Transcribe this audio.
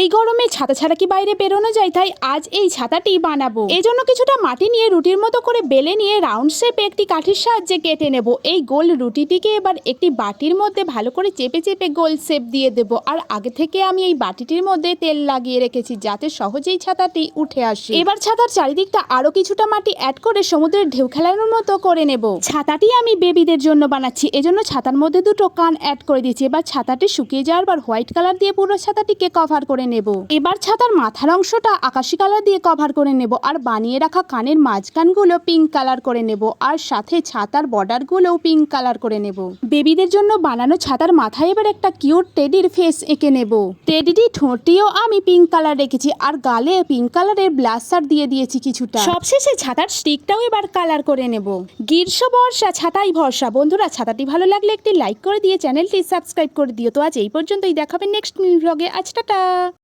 এই গরমে ছাতা ছাড়া কি বাইরে বেরোনো যায়, তাই আজ এই ছাতাটি বানাবো। এই জন্য কিছুটা মাটি নিয়ে রুটির মতো করে বেলে নিয়ে রাউন্ড শেপে একটি কাঠির সাহায্যে কেটে নেব। এই গোল রুটিটিকে এবার একটি বাটির মধ্যে ভালো করে চেপে চেপে গোল শেপ দিয়ে দেব। আর আগে থেকে আমি এই বাটিটির মধ্যে তেল লাগিয়ে রেখেছি যাতে সহজেই ছাতাটি উঠে আসে। এবার ছাতার চারিদিকটা আরো কিছুটা মাটি অ্যাড করে সমুদ্রের ঢেউ খেলানোর মতো করে নেব। ছাতাটি আমি বেবিদের জন্য বানাচ্ছি, এজন্য ছাতার মধ্যে দুটো কান অ্যাড করে দিয়েছি। এবার ছাতাটি শুকিয়ে যাওয়ার পর হোয়াইট কালার দিয়ে পুরো ছাতাটিকে কভার করে নেব। এবার ছাতার মাথার অংশটা আকাশি কালার দিয়ে কভার করে নেব আর বানিয়ে রাখা কানের মাঝখানগুলো পিঙ্ক কালার করে নেব আর সাথে ছাতার বর্ডার গুলোও পিঙ্ক কালার করে নেব। বেবিদের জন্য বানানো ছাতার মাথায় এবার একটা কিউট টেডির ফেস এঁকে নেব। টেডিটি ঠোঁটটিও আমি পিঙ্ক কালার রেখেছি আর গালে পিঙ্ক কালারের ব্লাশার দিয়ে দিয়েছি কিছুটা। সবশেষে ছাতার স্টিকটাও এবার কালার করে নেব। গ্রীষ্ম বর্ষা ছাতাই ভরসা। বন্ধুরা, ছাতাটি ভালো লাগলে একটি লাইক করে দিয়ে চ্যানেলটি সাবস্ক্রাইব করে দিও। তো আজ এই পর্যন্তই, দেখাবেন নেক্সট ব্লগে। আজ টাটা।